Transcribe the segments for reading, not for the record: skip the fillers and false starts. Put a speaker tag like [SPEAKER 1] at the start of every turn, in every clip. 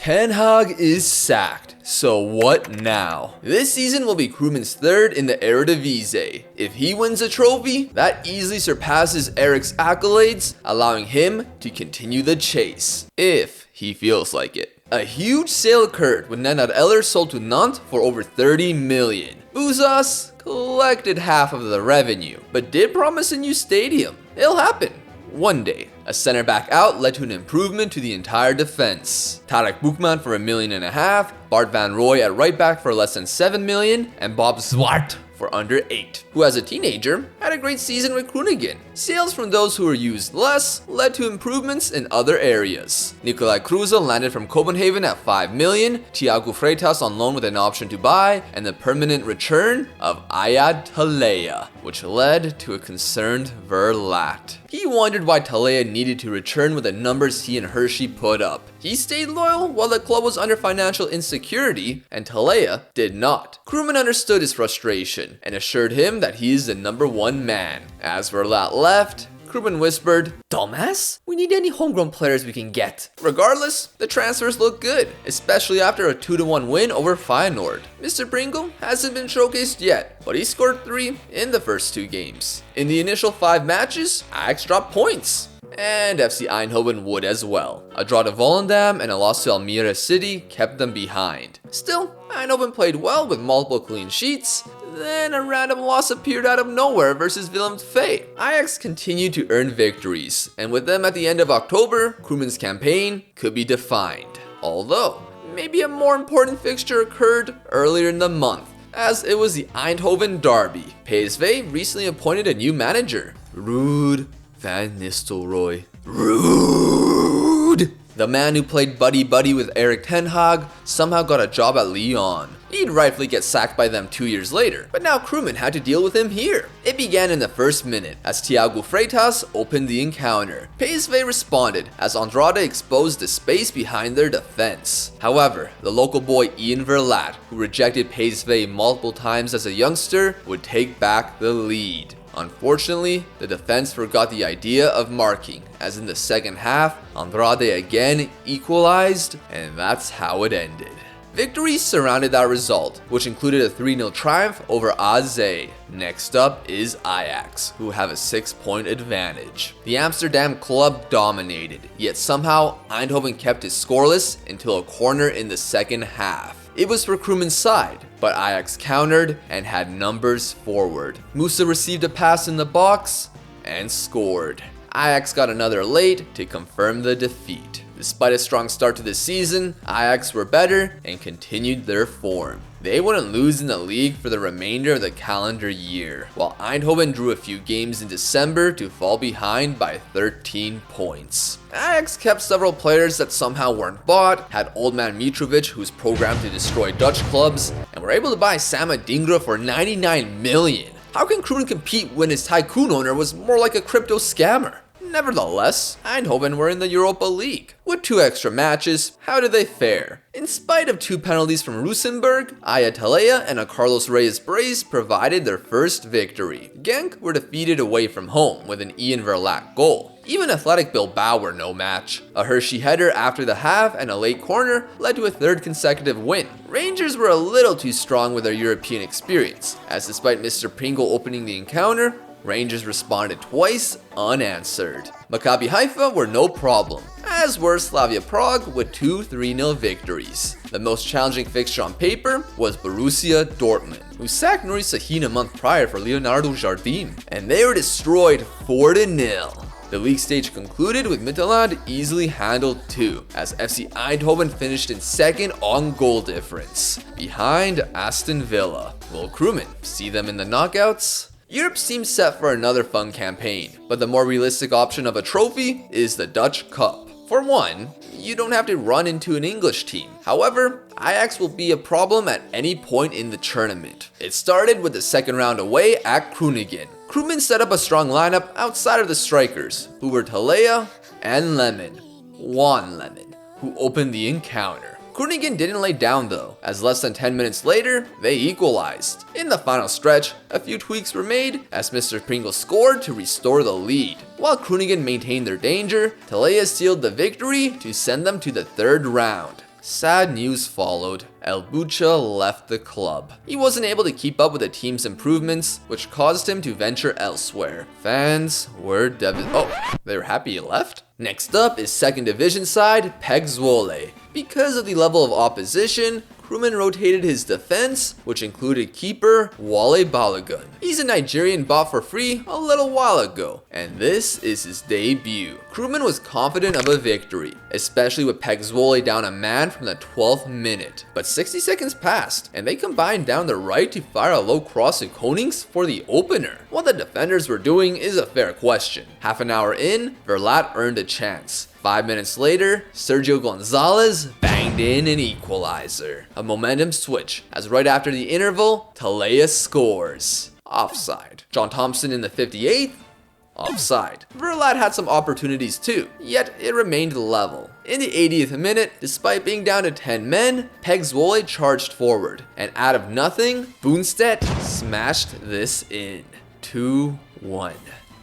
[SPEAKER 1] Ten Hag is sacked, so what now? This season will be Chrooman's third in the Eredivisie. If he wins a trophy, that easily surpasses Erik's accolades, allowing him to continue the chase, if he feels like it. A huge sale occurred when Nenad Eller sold to Nantes for over 30 million. Bouzas collected half of the revenue, but did promise a new stadium. It'll happen. One day, a center back out led to an improvement to the entire defense. Tarek Boekman for $1.5 million, Bart van Rooij at right back for less than 7 million, and Bob Zwart for under 8, who as a teenager had a great season with Groningen. Sales from those who were used less led to improvements in other areas. Nicolai Kruse landed from Copenhagen at 5 million, Thiago Freitas on loan with an option to buy, and the permanent return of Ayad Talea, which led to a concerned Verlat. He wondered why Talea needed to return with the numbers he and Hershey put up. He stayed loyal while the club was under financial insecurity, and Talea did not. Chrooman understood his frustration and assured him that he is the #1 man. As Verlat left, Chrooman whispered, "Dumbass, we need any homegrown players we can get." Regardless, the transfers look good, especially after a 2-1 win over Feyenoord. Mr. Pringle hasn't been showcased yet, but he scored 3 in the first 2 games. In the initial 5 matches, Ajax dropped points, and FC Eindhoven would as well. A draw to Volendam and a loss to Almere City kept them behind. Still, Eindhoven played well with multiple clean sheets. Then a random loss appeared out of nowhere versus Willem II. Ajax continued to earn victories, and with them at the end of October, Chrooman's campaign could be defined. Although, maybe a more important fixture occurred earlier in the month, as it was the Eindhoven Derby. PSV recently appointed a new manager, Ruud van Nistelrooy. Ruud! The man who played buddy-buddy with Erik ten Hag somehow got a job at Lyon. He'd rightfully get sacked by them 2 years later, but now Chrooman had to deal with him here. It began in the first minute as Thiago Freitas opened the encounter. PSV responded as Andrade exposed the space behind their defense. However, the local boy Ian Verlat, who rejected PSV multiple times as a youngster, would take back the lead. Unfortunately, the defense forgot the idea of marking, as in the second half, Andrade again equalized, and that's how it ended. Victories surrounded that result, which included a 3-0 triumph over AZ. Next up is Ajax, who have a 6-point advantage. The Amsterdam club dominated, yet somehow Eindhoven kept it scoreless until a corner in the second half. It was for Chrooman's side, but Ajax countered and had numbers forward. Musa received a pass in the box and scored. Ajax got another late to confirm the defeat. Despite a strong start to the season, Ajax were better and continued their form. They wouldn't lose in the league for the remainder of the calendar year, while Eindhoven drew a few games in December to fall behind by 13 points. Ajax kept several players that somehow weren't bought, had old man Mitrovic who's programmed to destroy Dutch clubs, and were able to buy Sam Adingra for 99 million. How can Chroo compete when his tycoon owner was more like a crypto scammer? Nevertheless, Eindhoven were in the Europa League. With 2 extra matches, how did they fare? In spite of 2 penalties from Rosenberg, Ayad Talea and a Carlos Reyes brace provided their first victory. Genk were defeated away from home with an Ian Verlat goal. Even Athletic Bilbao were no match. A Hershey header after the half and a late corner led to a 3rd consecutive win. Rangers were a little too strong with their European experience, as despite Mr. Pringle opening the encounter, Rangers responded twice unanswered. Maccabi Haifa were no problem, as were Slavia Prague with 2 3-0 victories. The most challenging fixture on paper was Borussia Dortmund, who sacked Nuri Sahin a month prior for Leonardo Jardim, and they were destroyed 4-0. The league stage concluded with Midtjylland easily handled 2, as FC Eindhoven finished in 2nd on goal difference, behind Aston Villa. Will Chrooman see them in the knockouts? Europe seems set for another fun campaign, but the more realistic option of a trophy is the Dutch Cup. For one, you don't have to run into an English team. However, Ajax will be a problem at any point in the tournament. It started with the second round away at Groningen. Chrooman set up a strong lineup outside of the strikers, who were Talea and Juan Lemon, who opened the encounter. Groningen didn't lay down though, as less than 10 minutes later, they equalized. In the final stretch, a few tweaks were made as Mr. Pringle scored to restore the lead. While Groningen maintained their danger, Talea sealed the victory to send them to the 3rd round. Sad news followed. El Bucha left the club. He wasn't able to keep up with the team's improvements, which caused him to venture elsewhere. Fans were devastated. Oh, they were happy he left? Next up is second division side PEC Zwolle. Because of the level of opposition, Chrooman rotated his defense, which included keeper Wale Balogun. He's a Nigerian bought for free a little while ago, and this is his debut. Chrooman was confident of a victory, especially with PEC Zwolle down a man from the 12th minute. But 60 seconds passed, and they combined down the right to fire a low cross to Konings for the opener. What the defenders were doing is a fair question. Half an hour in, Verlat earned a chance. 5 minutes later, Sergio Gonzalez banged in an equalizer. A momentum switch, as right after the interval, Talea scores. Offside. John Thompson in the 58th? Offside. Verlat had some opportunities too, yet it remained level. In the 80th minute, despite being down to 10 men, PEC Zwolle charged forward, and out of nothing, Boonstedt smashed this in. 2-1.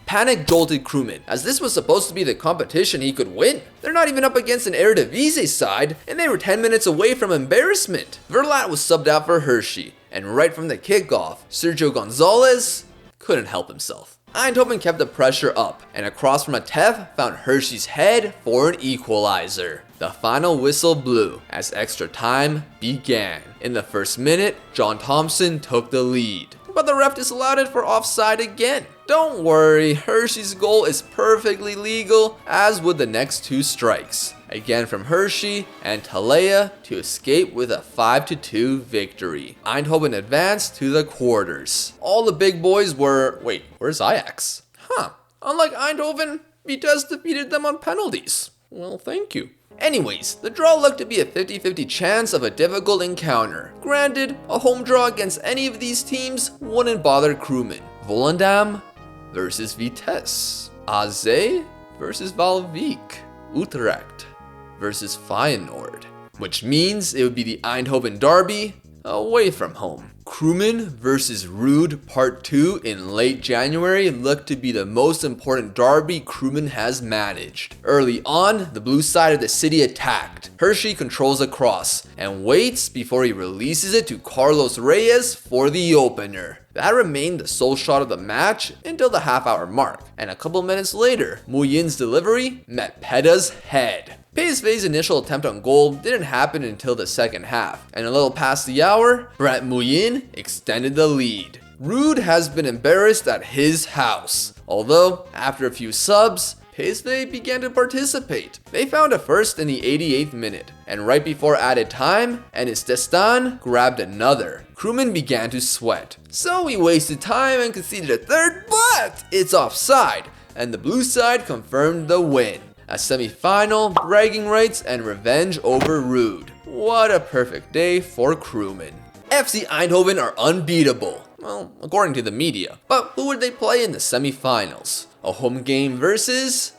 [SPEAKER 1] Panic jolted Chrooman, as this was supposed to be the competition he could win. They're not even up against an Eredivisie side, and they were 10 minutes away from embarrassment. Verlat was subbed out for Hershey, and right from the kickoff, Sergio Gonzalez couldn't help himself. Eindhoven kept the pressure up, and a cross from a Tef found Hershey's head for an equalizer. The final whistle blew as extra time began. In the first minute, John Thompson took the lead, but the ref disallowed it for offside again. Don't worry, Hershey's goal is perfectly legal, as would the next two strikes. Again from Hershey and Talea to escape with a 5-2 victory. Eindhoven advanced to the quarters. All the big boys were... Wait, where's Ajax? Unlike Eindhoven, Vitesse defeated them on penalties. Well, thank you. Anyways, the draw looked to be a 50-50 chance of a difficult encounter. Granted, a home draw against any of these teams wouldn't bother Chrooman. Volendam versus Vitesse. AZ versus Valvik. Utrecht versus Feyenoord. Which means it would be the Eindhoven Derby away from home. Chrooman versus Ruud Part 2 in late January looked to be the most important derby Chrooman has managed. Early on, the blue side of the city attacked. Hershey controls a cross and waits before he releases it to Carlos Reyes for the opener. That remained the sole shot of the match until the half-hour mark, and a couple minutes later, Muyin's delivery met Peda's head. PSV's initial attempt on goal didn't happen until the second half, and a little past the hour, Brett Muyin extended the lead. Ruud has been embarrassed at his house, although after a few subs, PSV began to participate. They found a first in the 88th minute, and right before added time, Enis Destan grabbed another. Chrooman began to sweat, so he wasted time and conceded a third, but it's offside, and the blue side confirmed the win. A semi-final, bragging rights, and revenge over Ruud. What a perfect day for Chrooman. FC Eindhoven are unbeatable. Well, according to the media. But who would they play in the semi-finals? A home game versus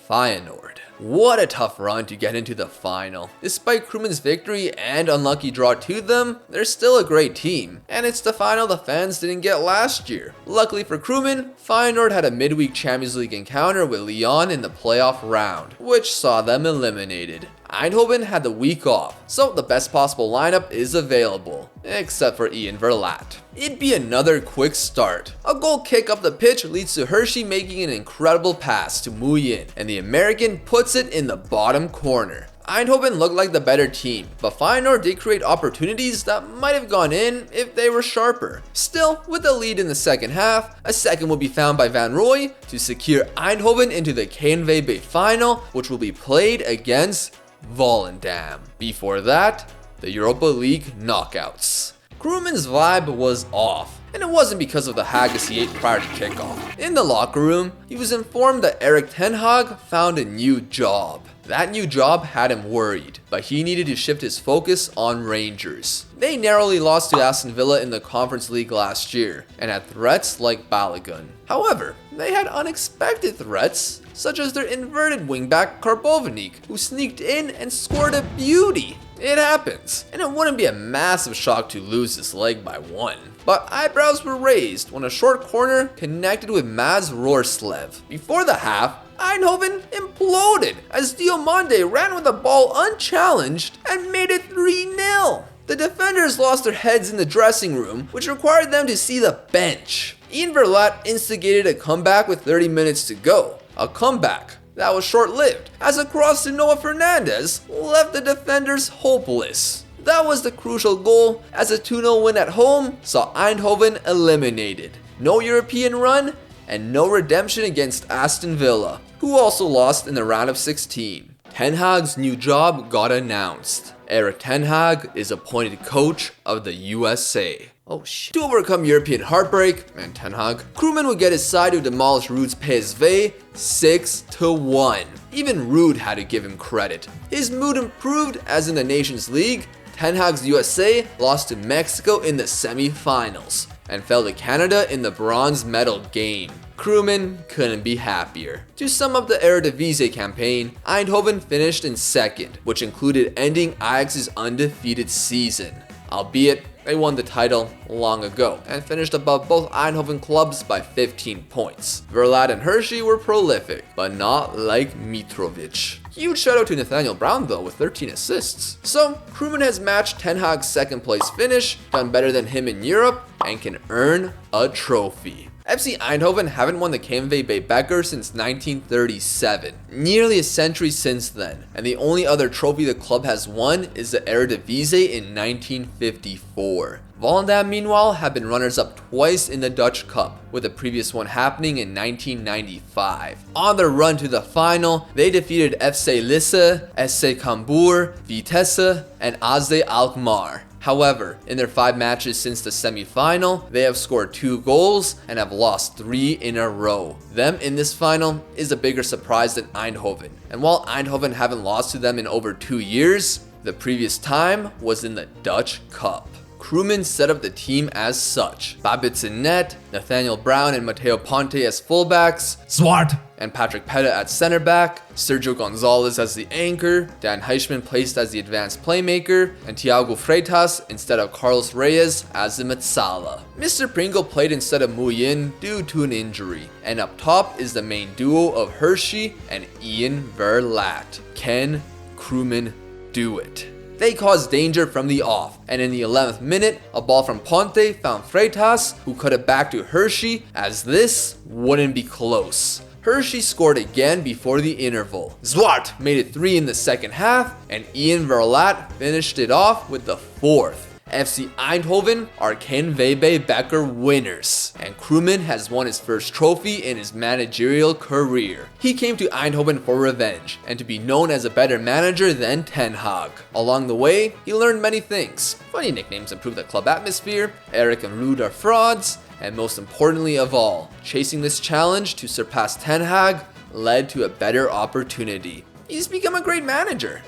[SPEAKER 1] Feyenoord. What a tough run to get into the final. Despite Chrooman's victory and unlucky draw to them, they're still a great team, and it's the final the fans didn't get last year. Luckily for Chrooman, Feyenoord had a midweek Champions League encounter with Lyon in the playoff round, which saw them eliminated. Eindhoven had the week off, so the best possible lineup is available, except for Ian Verlat. It'd be another quick start. A goal kick up the pitch leads to Hershey making an incredible pass to Muyin, and the American puts it in the bottom corner. Eindhoven looked like the better team, but Feyenoord did create opportunities that might have gone in if they were sharper. Still, with the lead in the second half, a second will be found by Van Rooij to secure Eindhoven into the KNVB final, which will be played against Volendam. Before that, the Europa League knockouts. Chrooman's vibe was off, and it wasn't because of the haggis he ate prior to kickoff. In the locker room, he was informed that Erik ten Hag found a new job. That new job had him worried, but he needed to shift his focus on Rangers. They narrowly lost to Aston Villa in the Conference League last year, and had threats like Balogun. However, they had unexpected threats, such as their inverted wingback Karbovnik, who sneaked in and scored a beauty. It happens, and it wouldn't be a massive shock to lose this leg by 1. But eyebrows were raised when a short corner connected with Maz Rorslev. Before the half, Eindhoven imploded as Diomande ran with the ball unchallenged and made it 3-0. The defenders lost their heads in the dressing room, which required them to see the bench. Ian Verlat instigated a comeback with 30 minutes to go. A comeback that was short-lived, as a cross to Noah Fernandez left the defenders hopeless. That was the crucial goal, as a 2-0 win at home saw Eindhoven eliminated. No European run, and no redemption against Aston Villa, who also lost in the round of 16. Ten Hag's new job got announced. Erik Ten Hag is appointed coach of the USA. Oh shit. To overcome European heartbreak and Ten Hag, Chrooman would get his side to demolish Ruud's PSV 6-1. Even Ruud had to give him credit. His mood improved as in the Nations League, Ten Hag's USA lost to Mexico in the semi-finals and fell to Canada in the bronze medal game. Chrooman couldn't be happier. To sum up the Eredivisie campaign, Eindhoven finished in second, which included ending Ajax's undefeated season. Albeit, they won the title long ago and finished above both Eindhoven clubs by 15 points. Verlat and Hershey were prolific, but not like Mitrovic. Huge shout out to Nathaniel Brown though with 13 assists. So, Chrooman has matched Ten Hag's second place finish, done better than him in Europe, and can earn a trophy. FC Eindhoven haven't won the KNVB Beker since 1937, nearly a century since then, and the only other trophy the club has won is the Eredivisie in 1954. Volendam, meanwhile, have been runners-up twice in the Dutch Cup, with the previous one happening in 1995. On their run to the final, they defeated FC Lisse, SC Cambuur, Vitesse, and AZ Alkmaar. However, in their 5 matches since the semi-final, they have scored 2 goals and have lost 3 in a row. Them in this final is a bigger surprise than Eindhoven. And while Eindhoven haven't lost to them in over 2 years, the previous time was in the Dutch Cup. Chrooman set up the team as such. Babitz in net, Nathaniel Brown and Matteo Ponte as fullbacks, Zwart and Patrick Petta at center back, Sergio Gonzalez as the anchor, Dan Heischmann placed as the advanced playmaker, and Thiago Freitas instead of Carlos Reyes as the Metsala. Mr. Pringle played instead of Nguyen due to an injury, and up top is the main duo of Hershey and Ian Verlat. Can Chrooman do it? They caused danger from the off, and in the 11th minute, a ball from Ponte found Freitas, who cut it back to Hershey, as this wouldn't be close. Hershey scored again before the interval. Zwart made it 3 in the second half, and Ian Verlat finished it off with the 4th. FC Eindhoven are KNVB Beker winners, and Chrooman has won his first trophy in his managerial career. He came to Eindhoven for revenge, and to be known as a better manager than Ten Hag. Along the way, he learned many things. Funny nicknames improve the club atmosphere, Eric and Ruud are frauds, and most importantly of all, chasing this challenge to surpass Ten Hag led to a better opportunity. He's become a great manager.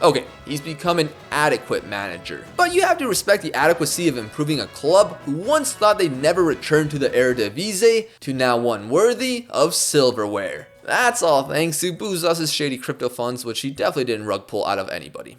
[SPEAKER 1] Okay, he's become an adequate manager. But you have to respect the adequacy of improving a club who once thought they'd never return to the Eredivisie to now one worthy of silverware. That's all thanks to Boozos' shady crypto funds, which he definitely didn't rug pull out of anybody.